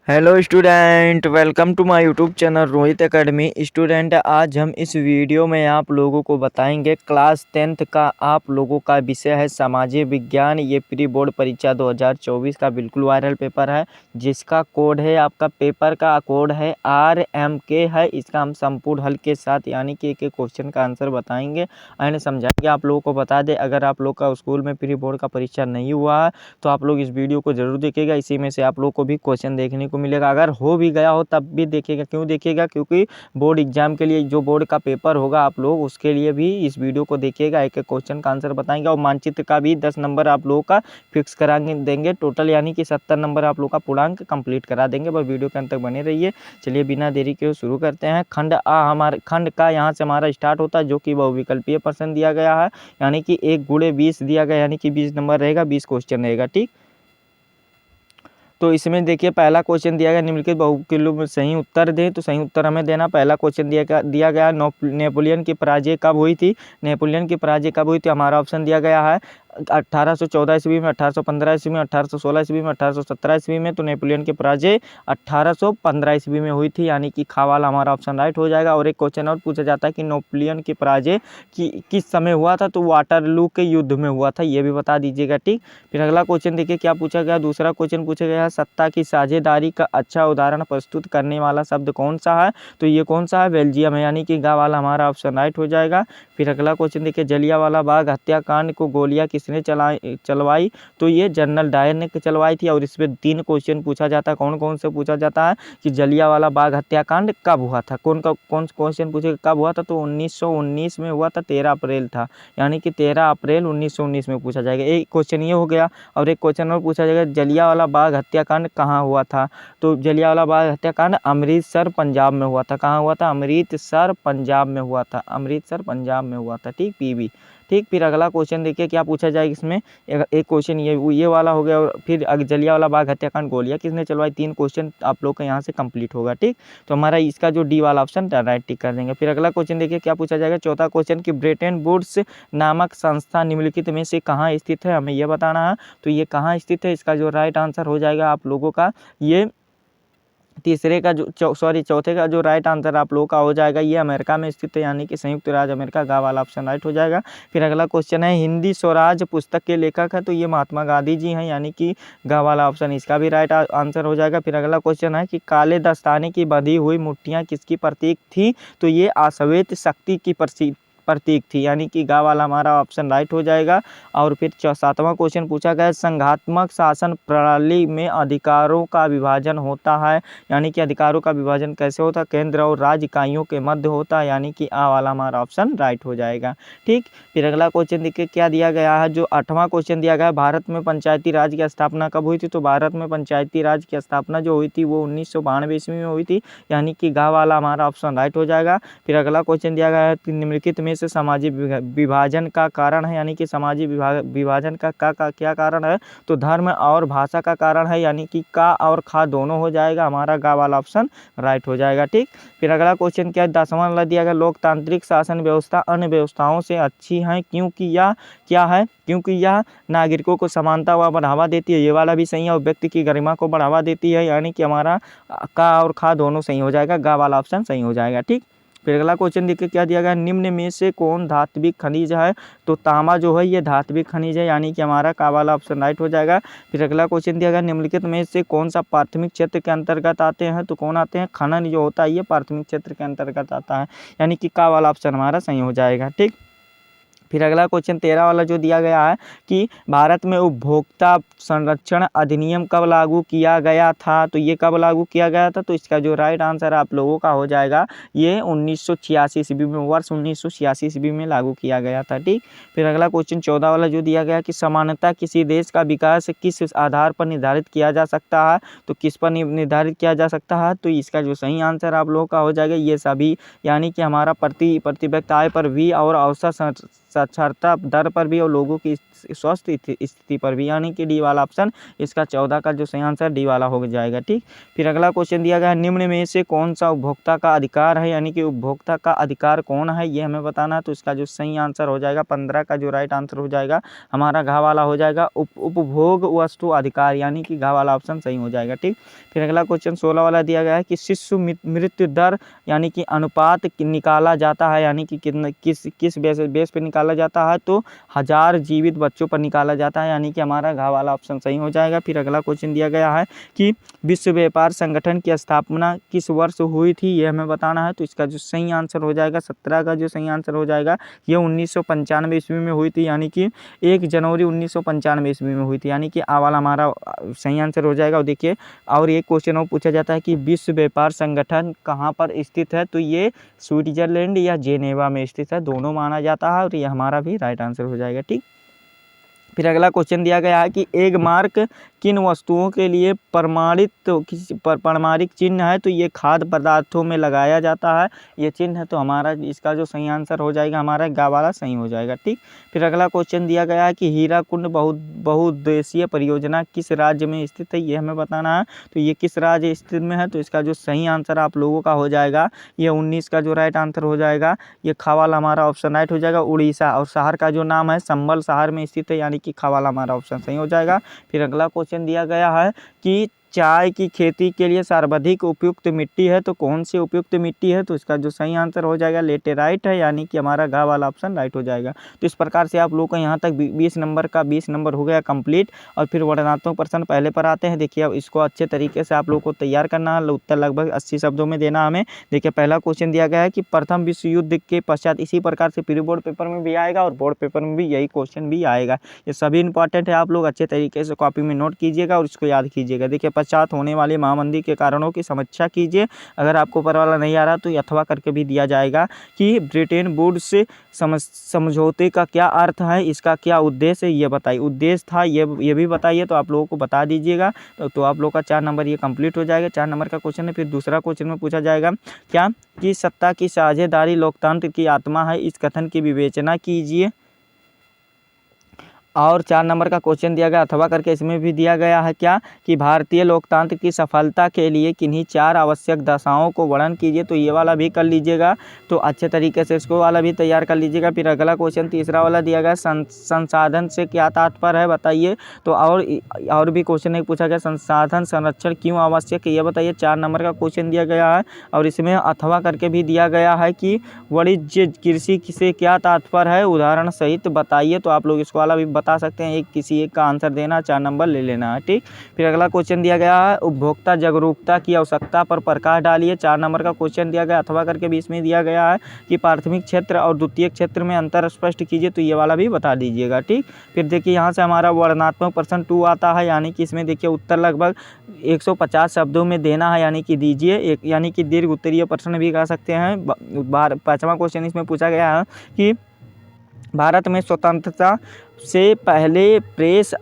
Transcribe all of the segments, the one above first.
Hello student, welcome to my YouTube channel Rohit academy. Student, आज हम इस वीडियो में आप लोगों को बताएंगे क्लास 10th का आप लोगों का विषय है सामाजिक विज्ञान। ये प्री बोर्ड परीक्षा 2024 का बिल्कुल वायरल पेपर है, जिसका कोड है, आपका पेपर का कोड है RMK है। इसका हम संपूर्ण हल के साथ यानी कि एक एक क्वेश्चन का आंसर बताएंगे एंड समझाएंगे। आप लोगों को बता दें, अगर आप लोग का स्कूल में प्री बोर्ड का परीक्षा नहीं हुआ है तो आप लोग इस वीडियो को जरूर देखिएगा। इसी में से आप लोग को भी क्वेश्चन देखने को मिलेगा। अगर हो भी गया हो तब भी देखिएगा। क्यों देखिएगा? क्योंकि बोर्ड एग्जाम के लिए जो बोर्ड का पेपर होगा आप लोग उसके लिए भी इस वीडियो को देखिएगा। एक एक क्वेश्चन का आंसर बताएंगे और मानचित्र का भी 10 नंबर आप लोगों का फिक्स करा देंगे। टोटल यानी कि 70 नंबर आप लोग का पूर्णांक कंप्लीट करा देंगे। बस वीडियो के अंत तक बने रहिए। चलिए बिना देरी के शुरू करते हैं। खंड आ हमारे खंड का यहाँ से हमारा स्टार्ट होता है, जो कि बहुविकल्पीय प्रश्न दिया गया है, यानी कि 1 गुणे 20 दिया गया, यानी कि 20 नंबर रहेगा, 20 क्वेश्चन रहेगा। ठीक, तो इसमें देखिए पहला क्वेश्चन दिया गया निम्नलिखित बहुविकल्पों में सही उत्तर दें। तो सही उत्तर हमें देना। पहला क्वेश्चन दिया गया नेपोलियन की पराजय कब हुई थी। नेपोलियन की पराजय कब हुई थी? हमारा ऑप्शन दिया गया है 1814 ईस्वी में, 1815 ईस्वी में, 1816 ईस्वी में, 1817 ईस्वी में। तो नेपोलियन की पराजय 1815 ईस्वी में हुई थी, यानी कि खा वाला हमारा ऑप्शन राइट हो जाएगा। और एक क्वेश्चन और पूछा जाता है कि नेपोलियन की पराजय किस समय हुआ था। तो वाटरलू के युद्ध में हुआ था, ये भी बता दीजिएगा। ठीक, फिर अगला क्वेश्चन देखिए क्या पूछा गया। दूसरा क्वेश्चन पूछा गया सत्ता की साझेदारी का अच्छा उदाहरण प्रस्तुत करने वाला शब्द कौन सा है। तो ये कौन सा है? बेल्जियम है, यानी कि गा वाला हमारा ऑप्शन राइट हो जाएगा। फिर अगला क्वेश्चन देखिए जलियांवाला बाग हत्याकांड को गोलियां किसने चलवाई। तो ये जनरल डायर ने चलवाई थी। और इसमें 3 क्वेश्चन पूछा जाता है। कौन कौन से पूछा जाता है कि जलियांवाला बाग हत्याकांड कब हुआ था। कौन क्वेश्चन पूछे कब हुआ था। तो 1919 में हुआ था, 13 अप्रैल था, यानी कि 13 अप्रैल 1919 में पूछा जाएगा। एक क्वेश्चन ये हो गया। और एक क्वेश्चन और पूछा जाएगा जलियांवाला बाग हत्याकांड कहाँ हुआ था। तो जलियांवाला बाग हत्याकांड अमृतसर पंजाब में हुआ था। कहाँ हुआ था? अमृतसर पंजाब में हुआ था। अमृतसर पंजाब में हुआ था। ठीक, PB। ठीक, फिर अगला क्वेश्चन देखिए क्या पूछा जाएगा। इसमें एक क्वेश्चन ये वाला हो गया। और फिर जलियांवाला बाग हत्याकांड गोलियां किसने चलवाई। 3 क्वेश्चन आप लोग का यहाँ से कंप्लीट होगा। ठीक, तो हमारा इसका जो डी वाला ऑप्शन राइट टिक कर देंगे। फिर अगला क्वेश्चन देखिए क्या पूछा जाएगा। चौथा क्वेश्चन की ब्रेटन वुड्स नामक संस्था निम्नलिखित में से कहाँ स्थित है, हमें यह बताना है। तो ये कहाँ स्थित है, इसका जो राइट आंसर हो जाएगा आप लोगों का ये चौथे का जो राइट आंसर आप लोगों का हो जाएगा ये अमेरिका में स्थित है, यानी कि संयुक्त राज्य अमेरिका। गा वाला ऑप्शन राइट हो जाएगा। फिर अगला क्वेश्चन है हिंदी स्वराज पुस्तक के लेखक है। तो ये महात्मा गांधी जी हैं, यानी कि गा वाला ऑप्शन इसका भी राइट आंसर हो जाएगा। फिर अगला क्वेश्चन है कि काले दस्ताने की बंधी हुई मुठ्ठियाँ किसकी प्रतीक थी। तो ये अश्वेत शक्ति की प्रतीक थी, यानी कि गा वाला हमारा ऑप्शन राइट हो जाएगा। और फिर 7वां क्वेश्चन पूछा गया संघात्मक शासन प्रणाली में अधिकारों का विभाजन होता है, यानी कि अधिकारों का विभाजन कैसे होता है। केंद्र और राज्य इकाइयों के मध्य होता है, यानी कि आ वाला हमारा ऑप्शन राइट हो जाएगा। ठीक, फिर अगला क्वेश्चन देखिए क्या दिया गया है। जो 8वां क्वेश्चन दिया गया है भारत में पंचायती राज की स्थापना कब हुई थी। तो भारत में पंचायती राज की स्थापना जो हुई थी वो 1992 ईस्वी में हुई थी, यानी कि गा वाला हमारा ऑप्शन राइट हो जाएगा। फिर अगला क्वेश्चन दिया गया है निम्नलिखित में से सामाजिक विभाजन का कारण है, यानी कि सामाजिक विभाजन का क्या कारण है। तो धर्म और भाषा का कारण है, यानी कि का और खा दोनों हो जाएगा। हमारा गा वाला ऑप्शन राइट हो जाएगा। ठीक, फिर अगला क्वेश्चन क्या है 10वां वाला दिया गया लोकतांत्रिक शासन व्यवस्था अन्य व्यवस्थाओं से अच्छी है क्योंकि यह क्या है। क्योंकि यह नागरिकों को समानता व बढ़ावा देती है, ये वाला भी सही है। और व्यक्ति की गरिमा को बढ़ावा देती है, यानी कि हमारा का और खा दोनों सही हो जाएगा। गा वाला ऑप्शन सही हो जाएगा। ठीक, फिर अगला क्वेश्चन देखिए क्या दिया गया निम्न में से कौन धात्विक खनिज है। तो तांबा जो है ये धात्विक खनिज है, यानी कि हमारा का वाला ऑप्शन राइट हो जाएगा। फिर अगला क्वेश्चन दिया गया निम्नलिखित में से कौन सा प्राथमिक क्षेत्र के अंतर्गत आते हैं। तो कौन आते हैं? खनन जो होता है ये प्राथमिक क्षेत्र के अंतर्गत आता है, यानी कि का वाला ऑप्शन हमारा सही हो जाएगा। ठीक, फिर अगला क्वेश्चन 13 वाला जो दिया गया है कि भारत में उपभोक्ता संरक्षण अधिनियम कब लागू किया गया था। तो ये कब लागू किया गया था। तो इसका जो राइट आंसर आप लोगों का हो जाएगा ये 1986 ईस्वी में, वर्ष 1986 ईस्वी में लागू किया गया था। ठीक, फिर अगला क्वेश्चन 14 वाला जो दिया गया कि समानता किसी देश का विकास किस आधार पर निर्धारित किया जा सकता है। तो किस पर निर्धारित किया जा सकता है। तो इसका जो सही आंसर आप लोगों का हो जाएगा ये सभी, यानी कि हमारा प्रति व्यक्ति आय पर भी और औसत साक्षरता दर पर भी और लोगों की स्वस्थ स्थिति पर भी, यानी कि डी वाला ऑप्शन इसका 14 का जो सही आंसर डी वाला हो जाएगा। ठीक, फिर अगला क्वेश्चन दिया गया है, निम्न में से कौन सा उपभोक्ता का अधिकार है, यानी कि उपभोक्ता का अधिकार कौन है ये हमें बताना है। तो इसका जो सही आंसर हो जाएगा 15 का जो राइट आंसर हो जाएगा हमारा घ वाला हो जाएगा उपभोग वस्तु अधिकार, यानी कि घ वाला ऑप्शन सही हो जाएगा। ठीक, फिर अगला क्वेश्चन 16 वाला दिया गया है कि शिशु मृत्यु दर यानी कि अनुपात निकाला जाता है, यानी कि कितना किस बेस पे निकाला जाता है, तो 1000 जीवित बच्चों पर निकाला जाता है, यानी कि हमारा घ वाला ऑप्शन सही हो जाएगा। फिर अगला क्वेश्चन दिया गया है कि विश्व व्यापार संगठन की स्थापना किस वर्ष हुई थी ये हमें बताना है। तो इसका जो सही आंसर हो जाएगा 17 का जो सही आंसर हो जाएगा ये 1995 ईस्वी में हुई थी, यानी कि 1 जनवरी 1995 ईस्वी में हुई थी, यानी कि आ वाला हमारा सही आंसर हो जाएगा। और देखिए और एक क्वेश्चन और पूछा जाता है कि विश्व व्यापार संगठन कहाँ पर स्थित है, तो ये स्विट्जरलैंड या जेनेवा में स्थित है, दोनों माना जाता है और ये हमारा भी राइट आंसर हो जाएगा। ठीक, फिर अगला क्वेश्चन दिया गया है कि एग मार्क किन वस्तुओं के लिए प्रमाणिक चिन्ह है, तो ये खाद्य पदार्थों में लगाया जाता है ये चिन्ह है, तो हमारा इसका जो सही आंसर हो जाएगा हमारा गा वाला सही हो जाएगा। ठीक, फिर अगला क्वेश्चन दिया गया है कि हीराकुंड बहुउद्देशीय परियोजना किस राज्य में स्थित है ये हमें बताना है। तो ये किस राज्य स्थित में है, तो इसका जो सही आंसर आप लोगों का हो जाएगा ये 19 का जो राइट आंसर हो जाएगा ये खा वाला हमारा ऑप्शन राइट हो जाएगा उड़ीसा, और शहर का जो नाम है संबल शहर में स्थित है, यानी कि खा वाला हमारा ऑप्शन सही हो जाएगा। फिर अगला क्वेश्चन दिया गया है कि चाय की खेती के लिए सर्वाधिक उपयुक्त मिट्टी है, तो कौन सी उपयुक्त मिट्टी है, तो इसका जो सही आंसर हो जाएगा लेटेराइट है, यानी कि हमारा घ वाला ऑप्शन राइट हो जाएगा। तो इस प्रकार से आप लोगों को यहाँ तक 20 नंबर का 20 नंबर हो गया कंप्लीट। और फिर वर्णनात्मक प्रश्न पहले पर आते हैं। देखिए अब इसको अच्छे तरीके से आप लोगों को तैयार करना है, उत्तर लगभग 80 शब्दों में देना हमें। देखिए पहला क्वेश्चन दिया गया है कि प्रथम विश्व युद्ध के पश्चात, इसी प्रकार से प्री बोर्ड पेपर में भी आएगा और बोर्ड पेपर में भी यही क्वेश्चन भी आएगा। ये सभी इंपॉर्टेंट है, आप लोग अच्छे तरीके से कॉपी में नोट कीजिएगा और इसको याद कीजिएगा। देखिए पश्चात होने वाले महामंदी के कारणों की समीक्षा कीजिए। अगर आपको ऊपर वाला नहीं आ रहा तो अथवा करके भी दिया जाएगा कि ब्रिटेन वुड्स से समझौते का क्या अर्थ है, इसका क्या उद्देश्य है ये बताइए, उद्देश्य था ये भी बताइए, तो आप लोगों को बता दीजिएगा। तो आप लोग का 4 नंबर ये कंप्लीट हो जाएगा। 4 नंबर का क्वेश्चन है। फिर दूसरा क्वेश्चन में पूछा जाएगा क्या कि सत्ता की साझेदारी लोकतंत्र की आत्मा है, इस कथन की विवेचना कीजिए। और 4 नंबर का क्वेश्चन दिया गया अथवा करके, इसमें भी दिया गया है क्या कि भारतीय लोकतंत्र की सफलता के लिए किन्हीं 4 आवश्यक दशाओं को वर्णन कीजिए, तो ये वाला भी कर लीजिएगा। तो अच्छे तरीके से इसको वाला भी तैयार कर लीजिएगा। फिर अगला क्वेश्चन तीसरा वाला दिया गया संसाधन से क्या तात्पर्य है बताइए। तो और भी क्वेश्चन एक पूछा गया संसाधन संरक्षण क्यों आवश्यक है ये बताइए। 4 नंबर का क्वेश्चन दिया गया है और इसमें अथवा करके भी दिया गया है कि वाणिज्य कृषि से क्या तात्पर्य है, उदाहरण सहित बताइए। तो आप लोग इसको वाला भी बता सकते हैं, किसी एक का आंसर देना, 4 नंबर ले लेना है। ठीक, फिर अगला क्वेश्चन दिया गया है उपभोक्ता जागरूकता की आवश्यकता पर प्रकाश डालिए। 4 नंबर का क्वेश्चन दिया गया अथवा करके भी इसमें दिया गया है कि प्राथमिक क्षेत्र और द्वितीयक क्षेत्र में अंतर स्पष्ट कीजिए, तो ये वाला भी बता दीजिएगा। ठीक, फिर देखिए यहाँ से हमारा वर्णनात्मक प्रश्न 2 आता है, यानी कि इसमें देखिए उत्तर लगभग 150 शब्दों में देना है, यानी कि दीजिए यानी कि दीर्घ उत्तरीय प्रश्न भी कह सकते हैं। 5वां क्वेश्चन इसमें पूछा गया है कि भारत में स्वतंत्रता से पहले प्रेस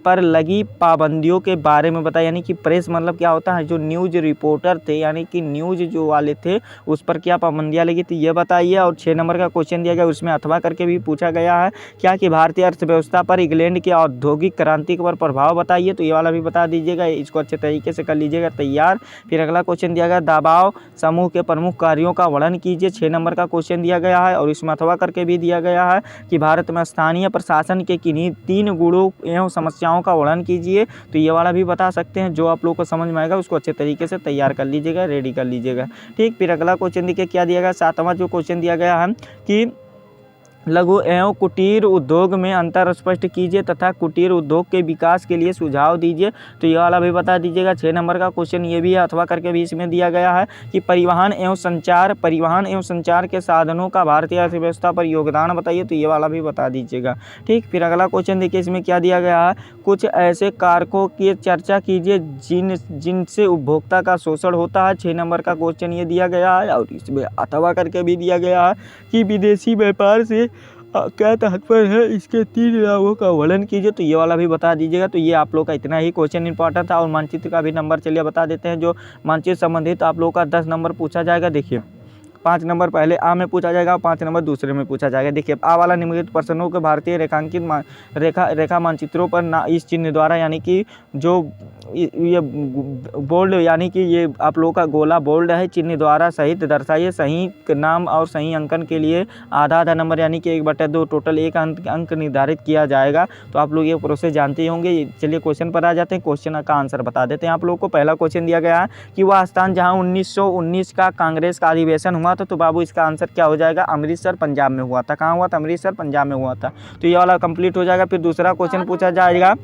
पर लगी पाबंदियों के बारे में बताया, यानी कि प्रेस मतलब क्या होता है, जो न्यूज़ रिपोर्टर थे यानी कि न्यूज़ जो वाले थे उस पर क्या पाबंदियाँ लगी थी ये बताइए। और 6 नंबर का क्वेश्चन दिया गया उसमें अथवा करके भी पूछा गया है क्या कि भारतीय अर्थव्यवस्था पर इंग्लैंड की औद्योगिक क्रांति पर प्रभाव बताइए, तो ये वाला भी बता दीजिएगा। इसको अच्छे तरीके से कर लीजिएगा तैयार। फिर अगला क्वेश्चन दिया गया दबाव समूह के प्रमुख कार्यों का वर्णन कीजिए। 6 नंबर का क्वेश्चन दिया गया है और इसमें अथवा करके भी दिया गया है कि भारत में स्थानीय शासन के किन्हीं 3 गुणों एवं समस्याओं का वर्णन कीजिए, तो ये वाला भी बता सकते हैं। जो आप लोगों को समझ में आएगा उसको अच्छे तरीके से तैयार कर लीजिएगा, रेडी कर लीजिएगा। ठीक, फिर अगला क्वेश्चन देखिए क्या दिया गया। 7वां जो क्वेश्चन दिया गया है कि लघु एवं कुटीर उद्योग में अंतर स्पष्ट कीजिए तथा कुटीर उद्योग के विकास के लिए सुझाव दीजिए, तो ये वाला भी बता दीजिएगा। 6 नंबर का क्वेश्चन ये भी है अथवा करके भी इसमें दिया गया है कि परिवहन एवं संचार के साधनों का भारतीय अर्थव्यवस्था पर योगदान बताइए, तो ये वाला भी बता दीजिएगा। ठीक, फिर अगला क्वेश्चन देखिए इसमें क्या दिया गया है कुछ ऐसे कारकों की चर्चा कीजिए जिनसे उपभोक्ता का शोषण होता है। 6 नंबर का क्वेश्चन ये दिया गया है और इसमें अथवा करके भी दिया गया है कि विदेशी व्यापार से क्या तात्पर्य है, इसके 3 लाभों का वर्णन कीजिए, तो ये वाला भी बता दीजिएगा। तो ये आप लोग का इतना ही क्वेश्चन इंपॉर्टेंट था। और मानचित्र का भी नंबर चलिए बता देते हैं। जो मानचित्र संबंधित आप लोगों का 10 नंबर पूछा जाएगा। देखिए 5 नंबर पहले आ में पूछा जाएगा, 5 नंबर दूसरे में पूछा जाएगा। देखिए आ वाला निम्नलिखित प्रश्नों के भारतीय रेखांकित रेखा मानचित्रों पर ना इस चिन्ह द्वारा, यानी कि जो ये बोल्ड, यानी कि ये आप लोगों का गोला बोल्ड है, चिन्ह द्वारा सहित दर्शाइए। सही नाम और सही अंकन के लिए आधा नंबर यानी कि 1/2 टोटल 1 अंक निर्धारित किया जाएगा। तो आप लोग ये प्रोसेस जानते ही होंगे। चलिए क्वेश्चन पर आ जाते हैं, क्वेश्चन का आंसर बता देते हैं आप लोगों को। पहला क्वेश्चन दिया गया है कि वह स्थान जहाँ 1919 का कांग्रेस का अधिवेशन हुआ था, तो बाबू इसका आंसर क्या हो जाएगा? अमृतसर पंजाब में हुआ था। कहाँ हुआ था? अमृतसर पंजाब में हुआ था। तो ये वाला कंप्लीट हो जाएगा। फिर दूसरा क्वेश्चन पूछा जाएगा,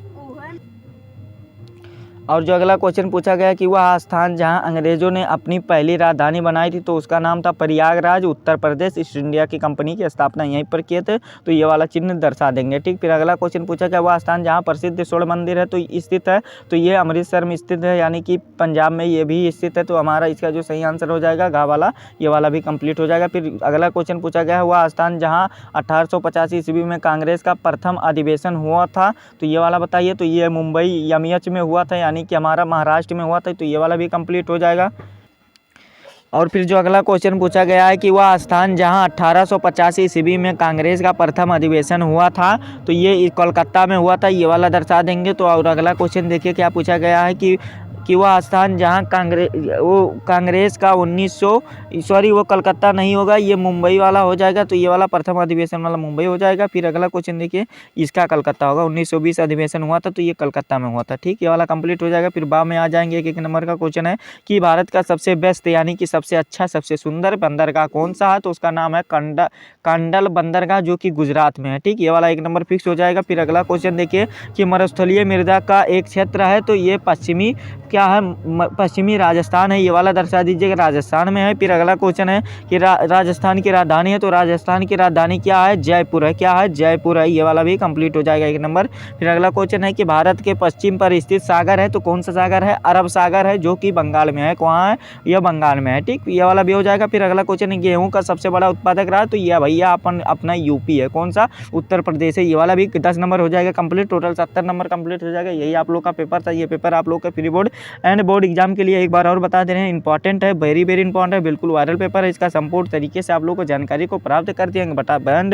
और जो अगला क्वेश्चन पूछा गया कि वह स्थान जहां अंग्रेजों ने अपनी पहली राजधानी बनाई थी, तो उसका नाम था प्रयागराज, उत्तर प्रदेश। ईस्ट इंडिया की कंपनी की स्थापना यहीं पर किए थे। तो ये वाला चिन्ह दर्शा देंगे, ठीक। फिर अगला क्वेश्चन पूछा गया वह स्थान जहां प्रसिद्ध स्वर्ण मंदिर है तो स्थित है, तो ये अमृतसर में स्थित है, यानी कि पंजाब में ये भी स्थित है। तो हमारा इसका जो सही आंसर हो जाएगा गा वाला, ये वाला भी कंप्लीट हो जाएगा। फिर अगला क्वेश्चन पूछा गया है वह स्थान जहाँ 1885 ईस्वी में कांग्रेस का प्रथम अधिवेशन हुआ था, तो ये वाला बताइए। तो ये मुंबई एमईएच में हुआ था, यानी कि हमारा महाराष्ट्र में हुआ था। तो ये वाला भी कंप्लीट हो जाएगा। और फिर जो अगला क्वेश्चन पूछा गया है कि वह स्थान जहां 1885 ईस्वी में कांग्रेस का प्रथम अधिवेशन हुआ था, तो ये कोलकाता में हुआ था, ये वाला दर्शा देंगे। तो और अगला क्वेश्चन देखिए क्या पूछा गया है कि वह स्थान जहां कांग्रेस का वो कलकत्ता नहीं होगा, ये मुंबई वाला हो जाएगा। तो ये वाला प्रथम अधिवेशन वाला मुंबई हो जाएगा। फिर अगला क्वेश्चन देखिए, इसका कलकत्ता होगा, 1920 अधिवेशन हुआ था, तो ये कलकत्ता में हुआ था, ठीक। ये वाला कंप्लीट हो जाएगा। फिर बाद में आ जाएंगे। एक नंबर का क्वेश्चन है कि भारत का सबसे बेस्ट यानी कि सबसे अच्छा सबसे सुंदर बंदरगाह कौन सा है, तो उसका नाम है कांडल बंदरगाह, जो कि गुजरात में है, ठीक। ये वाला 1 नंबर फिक्स हो जाएगा। फिर अगला क्वेश्चन देखिए कि मरुस्थलीय मृदा का एक क्षेत्र है, तो ये पश्चिमी क्या है? पश्चिमी राजस्थान है, ये वाला दर्शा दीजिएगा, राजस्थान में है। फिर अगला क्वेश्चन है कि राजस्थान की राजधानी है, तो राजस्थान की राजधानी क्या है? जयपुर है। क्या है? जयपुर है। ये वाला भी कंप्लीट हो जाएगा 1 नंबर। फिर अगला क्वेश्चन है कि भारत के पश्चिम पर स्थित सागर है, तो कौन सा सागर है? अरब सागर है, जो कि बंगाल में है। कहाँ है? यह बंगाल में है, ठीक। ये वाला भी हो जाएगा। फिर अगला क्वेश्चन है गेहूं का सबसे बड़ा उत्पादक रहा, तो यह भैया अपना यूपी है। कौन सा? उत्तर प्रदेश है। ये वाला भी 10 नंबर हो जाएगा कंप्लीट। टोटल 70 नंबर कंप्लीट हो जाएगा। यही आप लोग का पेपर था। ये पेपर आप लोग का pre board and board exam के लिए एक बार और बता दे रहे हैं, इंपॉर्टेंट है, वेरी वेरी इंपॉर्टेंट है, बिल्कुल वायरल पेपर है। इसका संपूर्ण तरीके से आप लोगों को जानकारी को प्राप्त कर दिए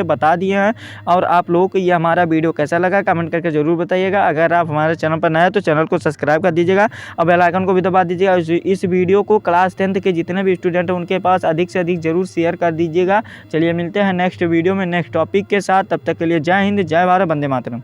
बता दिए हैं। और आप लोगों को ये हमारा वीडियो कैसा लगा कमेंट करके जरूर बताइएगा। अगर आप हमारे चैनल पर नए हैं तो चैनल को सब्सक्राइब कर दीजिएगा और बेल आइकन को भी दबा दीजिएगा। इस वीडियो को क्लास 10th के जितने भी स्टूडेंट हैं उनके पास अधिक से अधिक जरूर शेयर कर दीजिएगा। चलिए मिलते हैं नेक्स्ट वीडियो में नेक्स्ट टॉपिक के साथ। तब तक के लिए जय हिंद, जय भारत, वंदे मातरम।